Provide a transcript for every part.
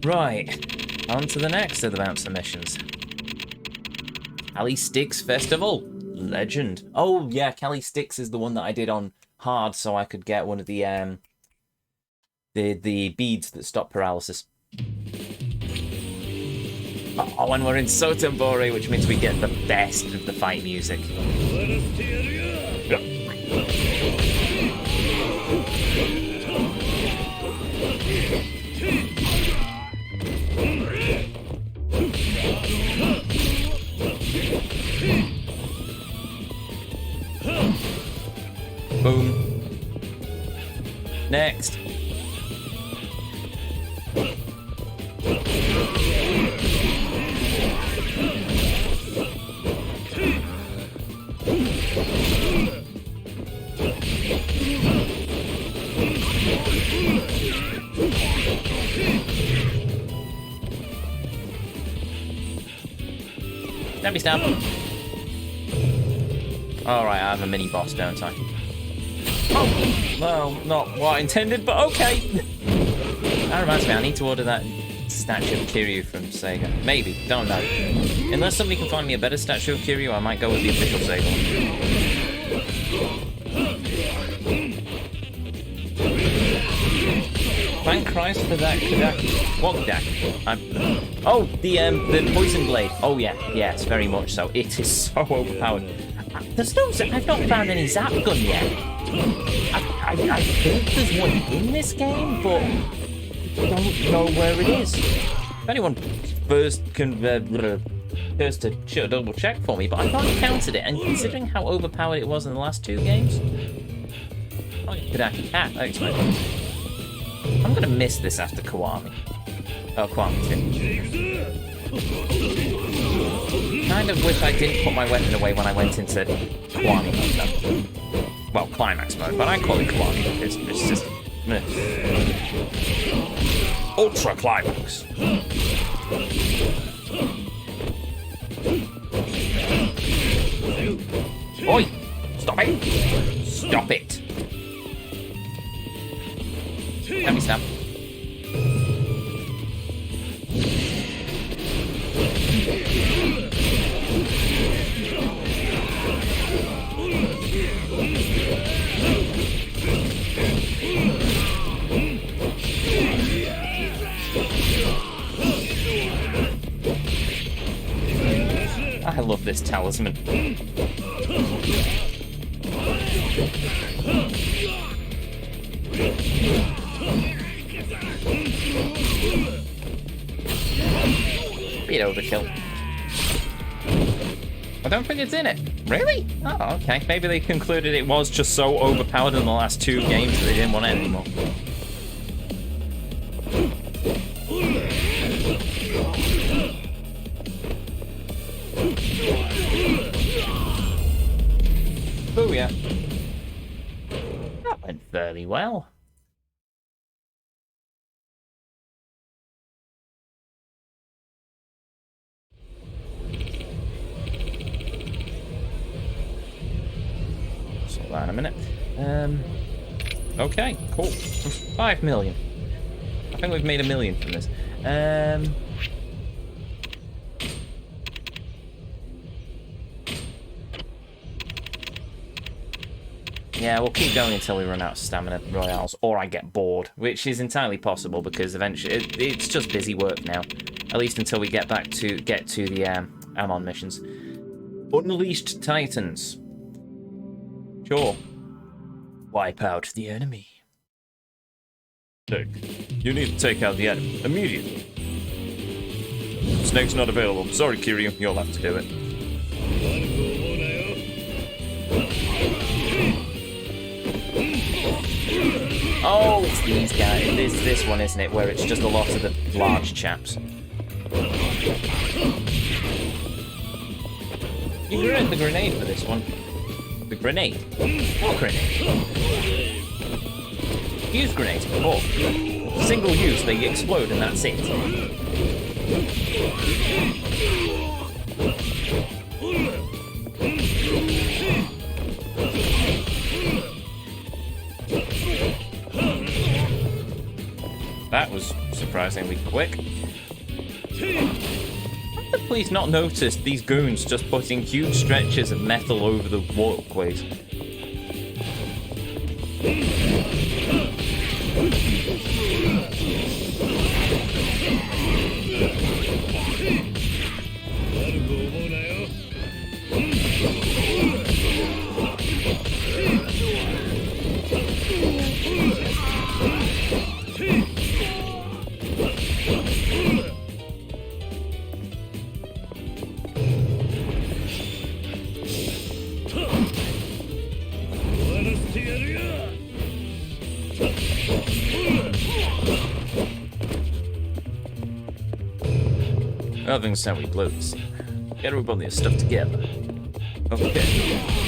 Right, on to the next of the bouncer missions. Cali Sticks Festival. Legend. Oh, yeah, Cali Sticks is the one that I did on hard so I could get one of the beads that stop paralysis. Oh, and we're in Sotenbori, which means we get the best of the fight music. Boom. Next. Let me stab. Alright, I have a mini boss, don't I? Oh! Well, not what I intended, but okay! That reminds me, I need to order that statue of Kiryu from Sega. Maybe, don't know. Unless somebody can find me a better statue of Kiryu, I might go with the official Sega one. Thank Christ for that Kodaki. What Kodaki? Oh, the poison blade. Oh yeah, yes, very much so. It is so overpowered. There's no. I've not found any zap gun yet. I think there's one in this game, but I don't know where it is. If anyone first can first to double check for me, but I thought I counted it, and considering how overpowered it was in the last two games. Oh, Kodaki. Ah, that explains. I'm gonna miss this after Kiwami. Oh, Kiwami 2. Kind of wish I didn't put my weapon away when I went into Kiwami mode. Well, Climax mode, but I call it Kiwami because it's just... Ultra Climax. Oi! Stop it! Stop it! Let me stab. I love this talisman. Bit overkill. I don't think it's in it. Really? Oh, okay. Maybe they concluded it was just so overpowered in the last two games that they didn't want it anymore. Oh yeah. That went fairly well. Sort that in a minute. Okay, cool. 5 million. I think we've made $1 million from this. Yeah, we'll keep going until we run out of stamina royales, or I get bored, which is entirely possible because eventually it's just busy work now. At least until we get to the Amon missions. Unleashed Titans. Sure. Wipe out the enemy. Snake, you need to take out the enemy immediately. Snake's not available. Sorry, Kiryu, you'll have to do it. Oh, it's these guys. This one, isn't it? Where it's just a lot of the large chaps. You can get the grenade for this one. The grenade? What grenade? Use grenades before. Single use, they explode and that's it. That was surprisingly quick. How did the police not notice these goons just putting huge stretches of metal over the walkways? Other than so we blow this. Get everybody their stuff together. Okay.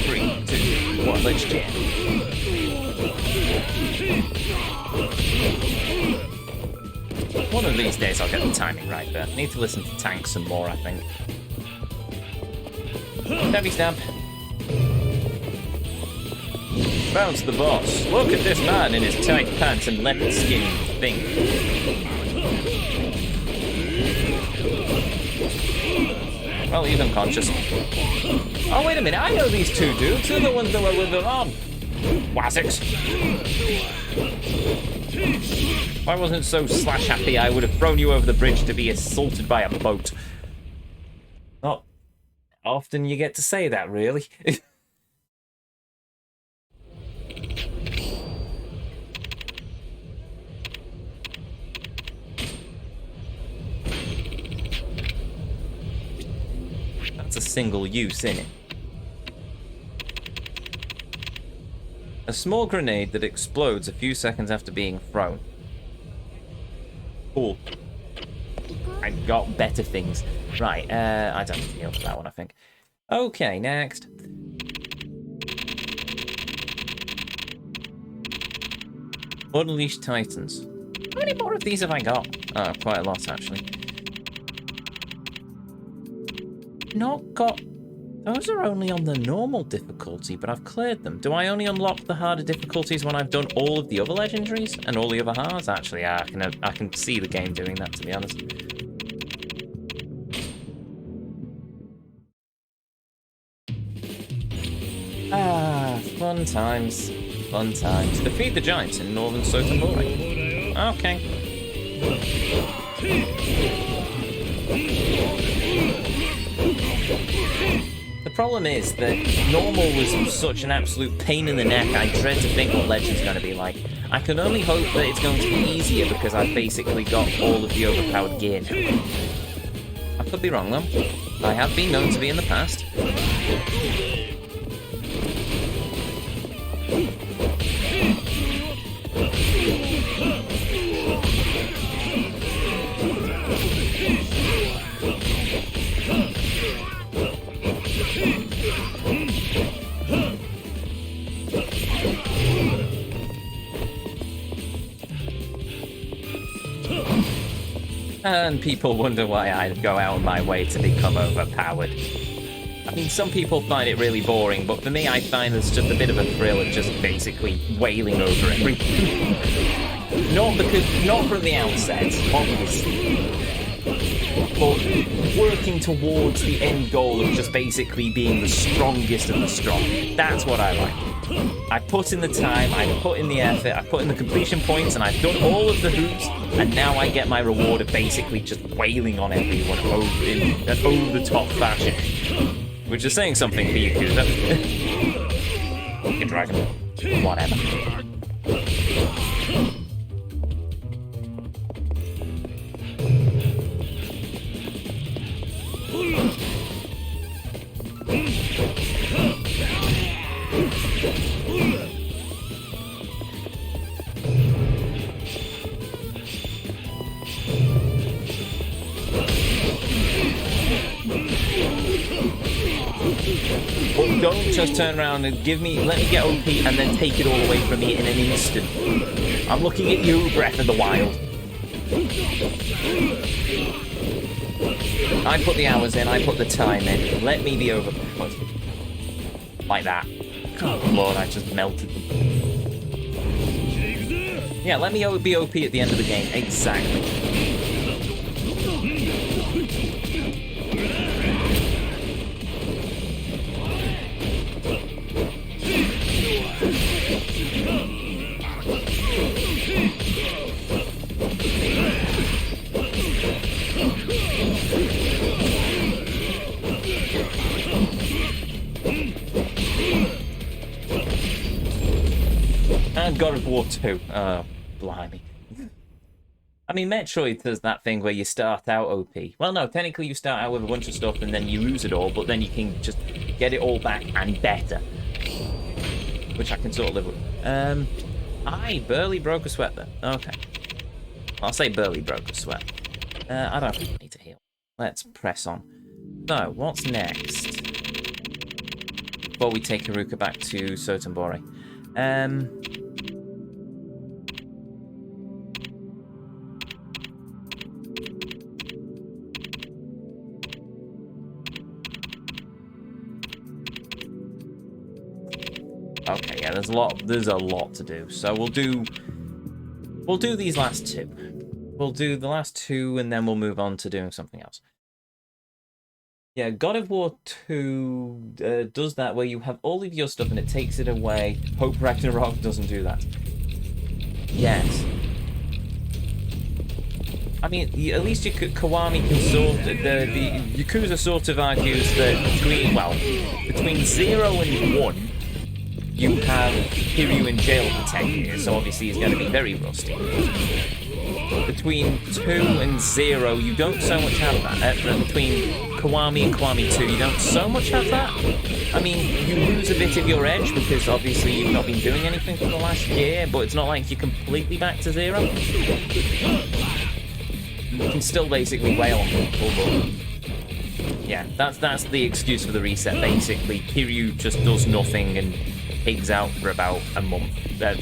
3, 2, 1, let's jam. One of these days I'll get the timing right there. Need to listen to Tank some more, I think. Heavy stamp. Bounce the boss. Look at this man in his tight pants and leopard skin thing. Well, he's unconscious. Oh, wait a minute. I know these two dudes. They're the ones that were with them on. Wazix. If I wasn't so slash happy, I would have thrown you over the bridge to be assaulted by a boat. Not often you get to say that, really. A single use in it. A small grenade that explodes a few seconds after being thrown. Cool. I've got better things. Right, I don't need to heal for that one, I think. Okay, next. Unleashed Titans. How many more of these have I got? Oh, quite a lot, actually. Not got... Those are only on the normal difficulty, but I've cleared them. Do I only unlock the harder difficulties when I've done all of the other legendaries and all the other hards? Actually, yeah, I can see the game doing that, to be honest. Ah, fun times. Fun times. Defeat the giants in northern Sotomori. Okay. The problem is that normal was such an absolute pain in the neck. I dread to think what Legend's going to be like. I can only hope that it's going to be easier because I've basically got all of the overpowered gear now. I could be wrong though. I have been known to be in the past. And people wonder why I go out of my way to become overpowered. I mean, some people find it really boring, but for me, I find there's just a bit of a thrill of just basically wailing over everything. Not from the outset, obviously, but working towards the end goal of just basically being the strongest of the strong. That's what I like. I put in the time, I put in the effort, I put in the completion points, and I've done all of the hoops, and now I get my reward of basically just wailing on everyone in an over-the-top fashion. Which is saying something for Yakuza. Fucking dragon. Whatever. But don't just turn around and let me get OP and then take it all away from me in an instant. I'm looking at you, Breath of the Wild. I put the hours in, I put the time in. Let me be overpowered. Like that. Oh Lord, I just melted them. Yeah, let me be OP at the end of the game. Exactly. And God of War 2. Oh, blimey. I mean, Metroid does that thing where you start out OP. Well, no, technically you start out with a bunch of stuff and then you lose it all, but then you can just get it all back and better. Which I can sort of live with. I barely broke a sweat then. Okay. I'll say barely broke a sweat. I don't think I need to heal. Let's press on. So, what's next? Before we take Haruka back to Sotenbori. Okay, yeah, there's a lot to do. So we'll do these last two. We'll do the last two and then we'll move on to doing something else. Yeah, God of War 2 does that where you have all of your stuff and it takes it away. Hope Ragnarok doesn't do that. Yes. I mean, at least Kiwami can sort of, the Yakuza sort of argues that between 0 and 1, you have Kiryu in jail for 10 years, so obviously he's going to be very rusty. Between 2 and 0, you don't so much have that. Between Kiwami and Kiwami 2, you don't so much have that. I mean, you lose a bit of your edge because obviously you've not been doing anything for the last year, but it's not like you're completely back to 0. You can still basically wail on people, but yeah, that's the excuse for the reset, basically. Kiryu just does nothing and pigs out for about a month,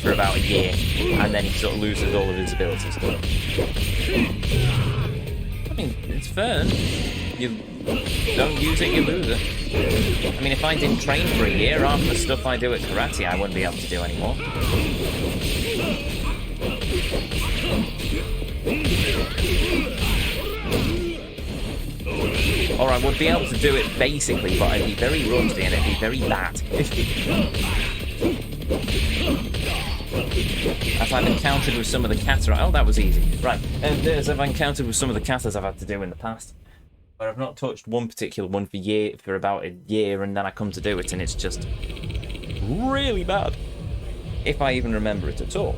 for about a year, and then he sort of loses all of his abilities. I mean, it's fair. You don't use it, you lose it. I mean, if I didn't train for a year, half the stuff I do at karate, I wouldn't be able to do anymore. Or I would be able to do it basically, but I'd be very rusty and it'd be very bad. As I've encountered with some of the kata... Oh, that was easy. Right. As I've encountered with some of the katas I've had to do in the past. Where I've not touched one particular one for about a year, and then I come to do it, and it's just really bad. If I even remember it at all.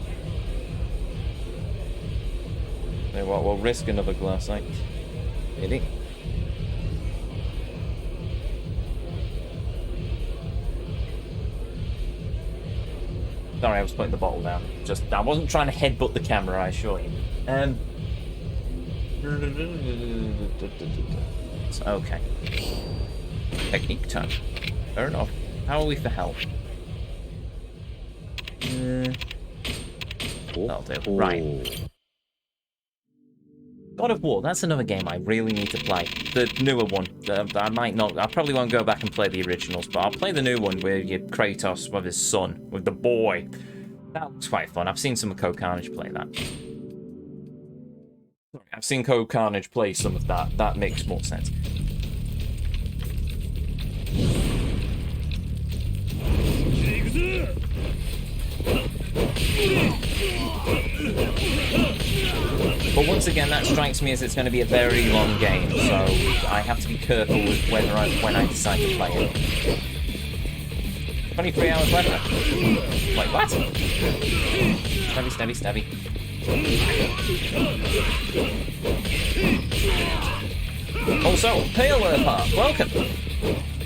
You know what, we'll risk another glass, like... Really? Sorry, I was putting the bottle down. I wasn't trying to headbutt the camera, I assure you. Okay. Technique time. Fair enough. How are we for health? That'll do. Right. God of War, that's another game I really need to play. The newer one. I probably won't go back and play the originals, but I'll play the new one where you Kratos with his son, with the boy. That looks quite fun. I've seen some of Code Carnage play that. Sorry, I've seen Code Carnage play some of that. That makes more sense. But once again, that strikes me as it's going to be a very long game, so I have to be careful with when I decide to play it. 23 hours left. Like, what? Stabby, stabby, stabby. Also, Pale Park, welcome!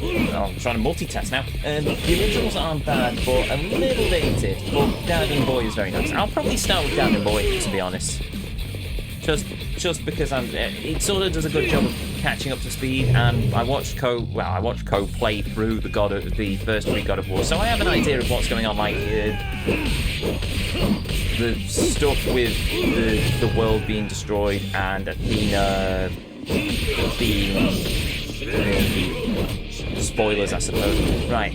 Oh, I'm trying to multitask now. The originals aren't bad, but a little dated. But Dad and Boy is very nice. I'll probably start with Dad and Boy, to be honest. Just because it sort of does a good job of catching up to speed, and I watched Ko play through the first 3 God of War, so I have an idea of what's going on, like the stuff with the world being destroyed and Athena being spoilers, I suppose. Right.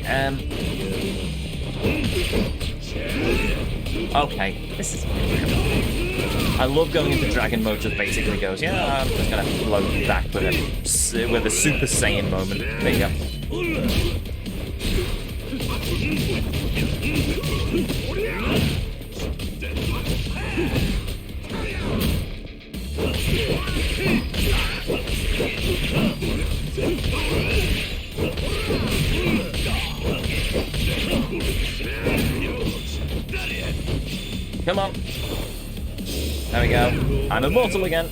Okay, this is... I love going into Dragon mode, just basically goes, yeah, I'm just gonna load you back with a Super Saiyan moment. There you go. Come on. There we go. I'm immortal again.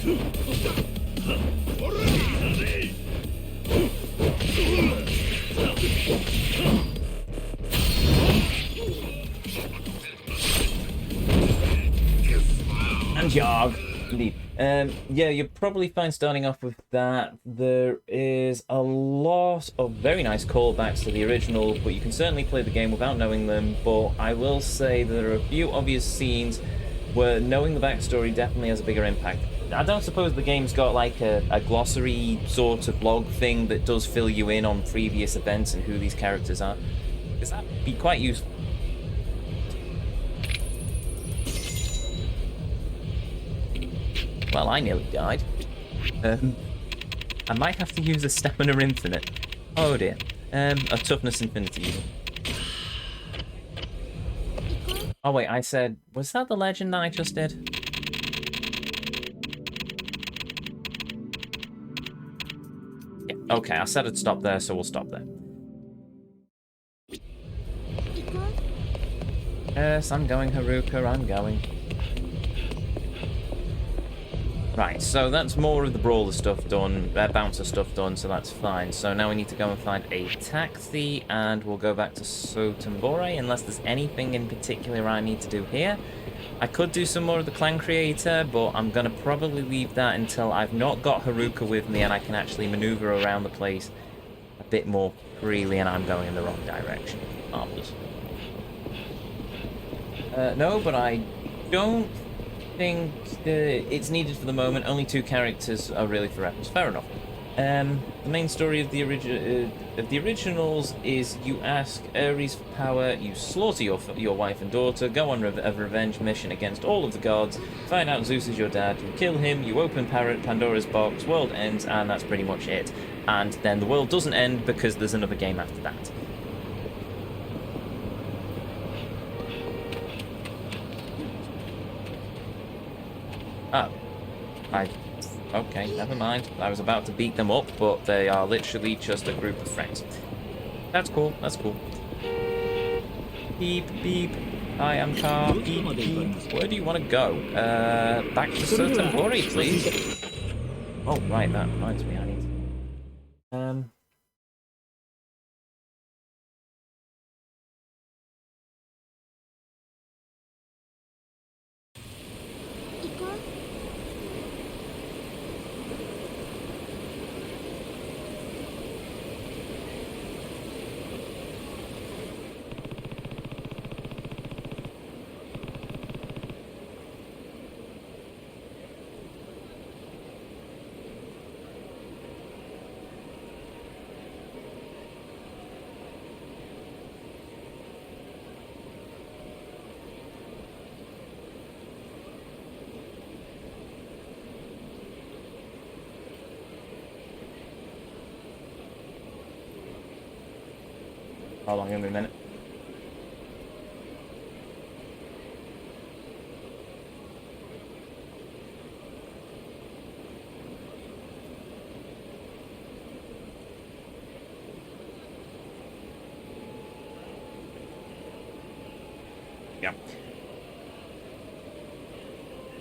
And jog. Indeed. Yeah, you're probably fine starting off with that. There is a lot of very nice callbacks to the original, but you can certainly play the game without knowing them. But I will say there are a few obvious scenes where knowing the backstory definitely has a bigger impact. I don't suppose the game's got like a glossary sort of log thing that does fill you in on previous events and who these characters are, because that'd be quite useful. Well, I nearly died. I might have to use a stamina infinite. Oh dear. A toughness infinity even. Oh wait, I said, was that the legend that I just did? Yeah, okay, I said I'd stop there, so we'll stop there. Yes, I'm going, Haruka, I'm going. Right, so that's more of the brawler stuff done, bouncer stuff done, so that's fine. So now we need to go and find a taxi, and we'll go back to Sotenbore, unless there's anything in particular I need to do here. I could do some more of the clan creator, but I'm going to probably leave that until I've not got Haruka with me and I can actually maneuver around the place a bit more freely, and I'm going in the wrong direction. Marvelous. No, but I don't think it's needed for the moment. Only 2 characters are really for reference. Fair enough. The main story of the originals is you ask Ares for power, you slaughter your wife and daughter, go on a revenge mission against all of the gods, find out Zeus is your dad, you kill him, you open Pandora's box, world ends, and that's pretty much it. And then the world doesn't end because there's another game after that. Oh. Okay, never mind. I was about to beat them up, but they are literally just a group of friends. That's cool, that's cool. Beep, beep. I am car. Beep, beep. Where do you want to go? Back to Sotenbore, please. Oh, right, that reminds me, I need to... How long? Give me a minute. Yeah.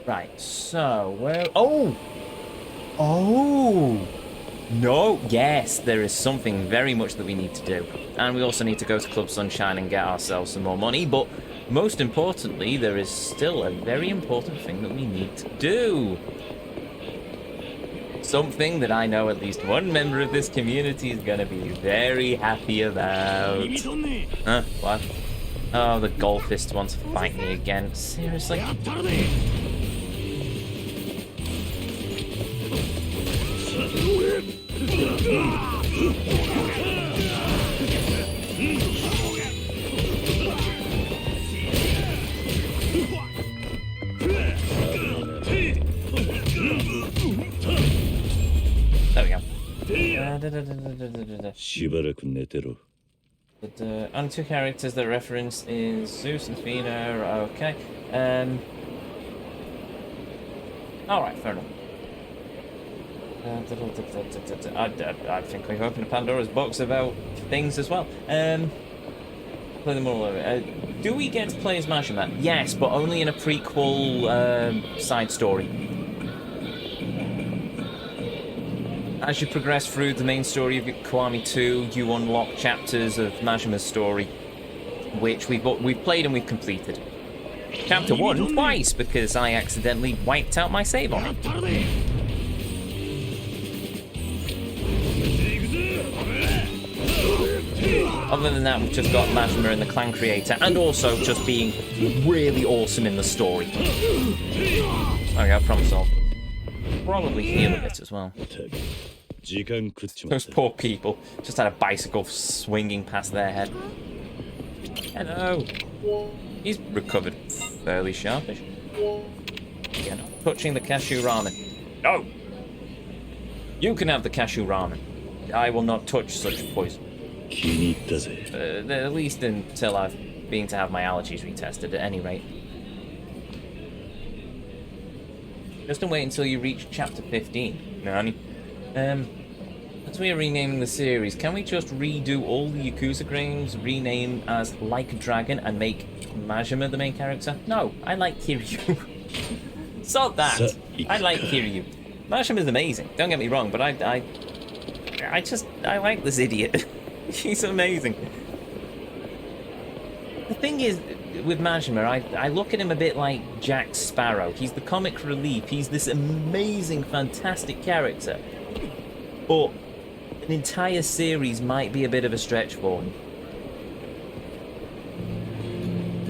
Right, so where... Oh! Oh! No, yes, there is something very much that we need to do. And we also need to go to Club Sunshine and get ourselves some more money, but most importantly, there is still a very important thing that we need to do. Something that I know at least one member of this community is going to be very happy about. Huh? What? Oh, the golfist wants to fight me again. Seriously? There we go. Only two characters that reference is Zeus and Athena. Okay. Alright, fair enough. I think we've opened a Pandora's box about things as well. Play them all over. Do we get to play as Majima? Yes, but only in a prequel side story. As you progress through the main story of Kiwami 2, you unlock chapters of Majima's story, which we've played and we've completed. Chapter 1 twice, because I accidentally wiped out my save on it. Other than that, we've just got Majima and the clan creator, and also just being really awesome in the story. Okay, I promise I'll probably heal a bit as well. Those poor people just had a bicycle swinging past their head. Hello. He's recovered fairly sharpish. Yeah, not touching the cashew ramen. No! You can have the cashew ramen. I will not touch such poison. At least until I've been to have my allergies retested, at any rate. Just wait until you reach chapter 15, Nani. As we are renaming the series, can we just redo all the Yakuza games, rename as Like a Dragon, and make Majima the main character? No, I like Kiryu. So that. I like Kiryu. Majima's amazing, don't get me wrong, but I like this idiot. He's amazing. The thing is, with Majima, I look at him a bit like Jack Sparrow. He's the comic relief. He's this amazing, fantastic character. But an entire series might be a bit of a stretch for him.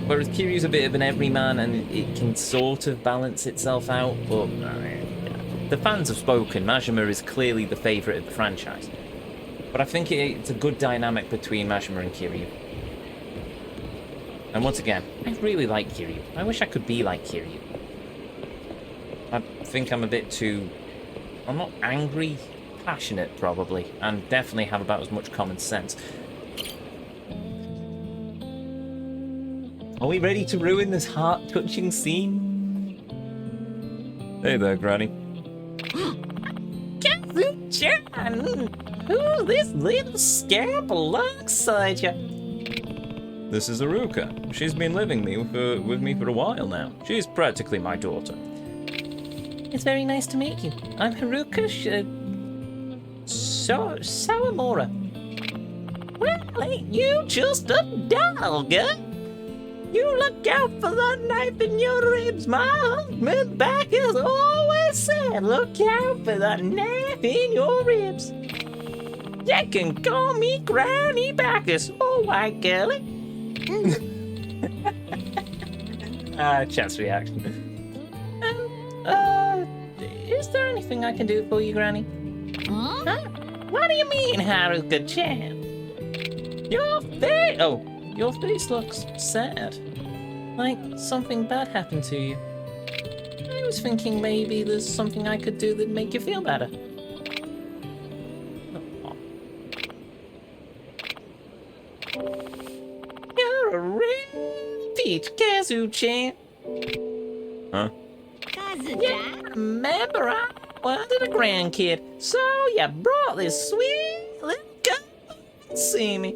Whereas Kiryu's a bit of an everyman, and it can sort of balance itself out. But the fans have spoken. Majima is clearly the favourite of the franchise. But I think it's a good dynamic between Majima and Kiryu. And once again, I really like Kiryu. I wish I could be like Kiryu. I think I'm a bit too... I'm not angry, passionate probably, and definitely have about as much common sense. Are we ready to ruin this heart-touching scene? Hey there, Granny. Kazu-chan! Who's this little scamp alongside you? This is Aruka. She's been living with me for a while now. She's practically my daughter. It's very nice to meet you. I'm Haruka Sawamura. Well, ain't you just a dog, huh? You look out for that knife in your ribs. My husband back has always said, look out for that knife in your ribs. You can call me Granny Bacchus, oh white girlie. Chat's reaction. Is there anything I can do for you, Granny? Huh? What do you mean, Haruka-chan? Your face looks sad. Like something bad happened to you. I was thinking maybe there's something I could do that'd make you feel better. You're a real peach, Kazu-chan. Huh? Yeah, remember I wanted a grandkid, so you brought this sweet little girl to see me.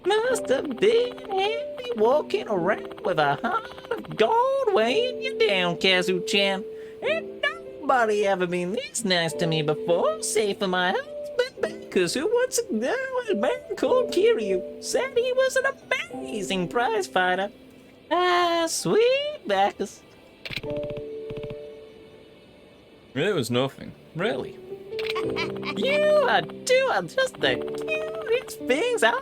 Must have been heavy walking around with a heart of gold weighing you down, Kazu-chan. Ain't nobody ever been this nice to me before, save for my husband Bacchus, who once ago a man called Kiryu said he was an amazing prize fighter. Ah, sweet Bacchus. It was nothing, really. You are two of just the cutest things I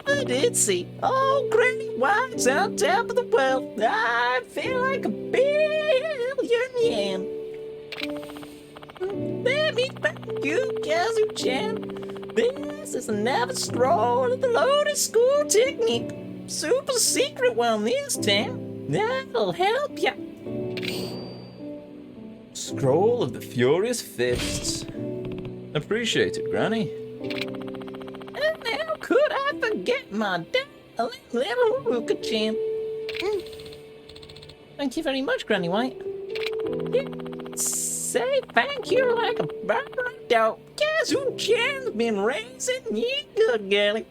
ever did see. Oh, Granny White's on top of the world. I feel like a billion yen. Let me thank you, Kazu-chan. This is another stroll of the Lotus School technique. Super secret one this time. That'll help you. scroll of the Furious Fists. Appreciate it, Granny. And how could I forget my darling little Ruka-chan? Thank you very much, Granny White. Say thank you like a bird dog. Kazu-chan's been raising you good, girlie.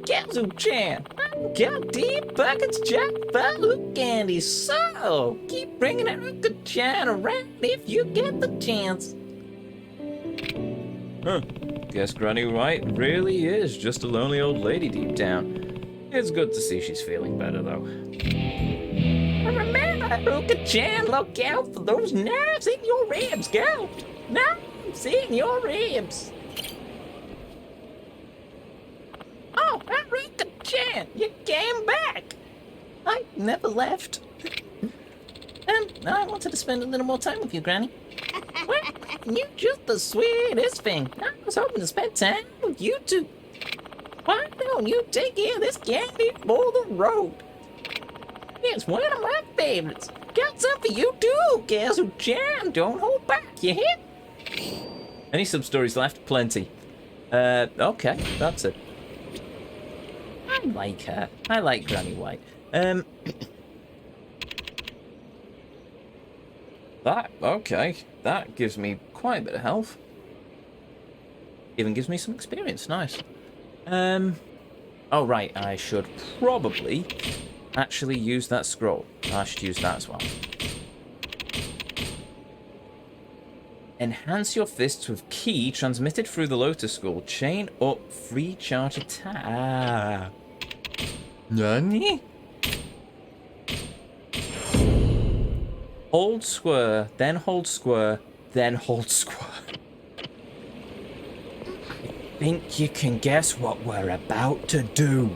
Kazu-chan, I've got deep pockets chock full of candy, so keep bringing that Ruka-chan around if you get the chance. Huh. Guess Granny White really is just a lonely old lady deep down. It's good to see she's feeling better, though. Remember, Ruka-chan, look out for those nerves in your ribs, girl. Nerves in your ribs. Oh, Ruka-chan, you came back. I never left. I wanted to spend a little more time with you, Granny. Well, you're just the sweetest thing. I was hoping to spend time with you too. Why don't you take care of this candy for the road? It's one of my favorites. Got some for you too, Kazu-chan. Don't hold back, you hear? Any sub-stories left? Plenty. Okay, that's it. I like her. I like Granny White. Okay. That gives me quite a bit of health. Even gives me some experience. Nice. Oh, right. I should probably actually use that scroll. I should use that as well. Enhance your fists with ki transmitted through the Lotus School. Chain up free charge attack. Nani? Hold square, then hold square, then hold square. I think you can guess what we're about to do.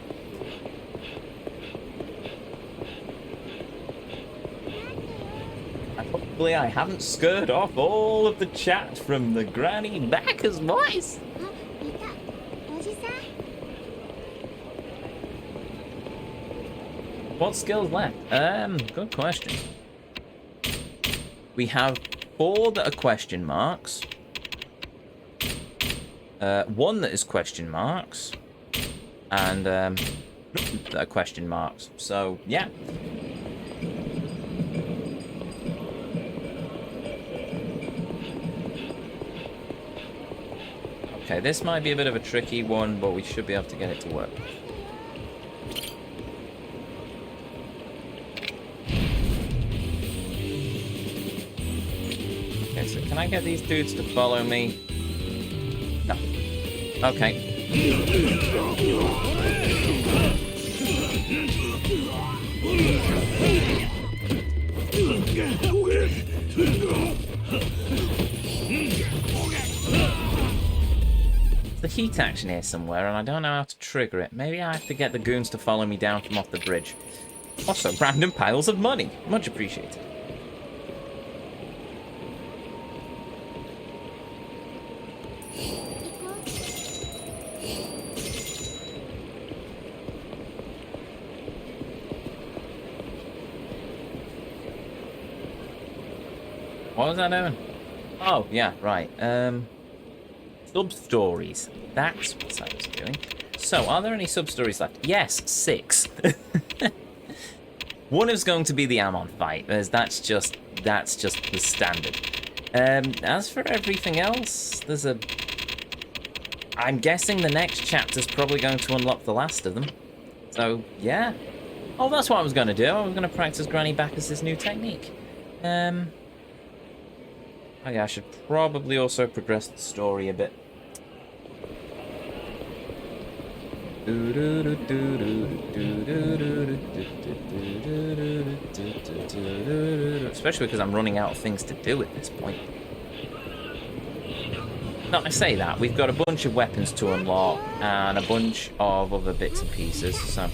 Hopefully I haven't scared off all of the chat from the Granny Backer's voice. What skills left? Good question. We have 4 that are question marks. 1 that is question marks. And that are question marks. So, yeah. Okay, this might be a bit of a tricky one, but we should be able to get it to work. Okay, so can I get these dudes to follow me? No. Okay. The heat action here somewhere, and I don't know how to trigger it. Maybe I have to get the goons to follow me down from off the bridge. Also, random piles of money. Much appreciated. What was I doing? Oh, yeah, right. Sub-stories. That's what I was doing. So, are there any sub-stories left? Yes, 6. One is going to be the Ammon fight, as that's just the standard. As for everything else, there's a... I'm guessing the next chapter's probably going to unlock the last of them. So, yeah. Oh, that's what I was going to do. I was going to practice Granny Bacchus' new technique. Oh yeah, I should probably also progress the story a bit. Especially because I'm running out of things to do at this point. No, I say that. We've got a bunch of weapons to unlock and a bunch of other bits and pieces, so...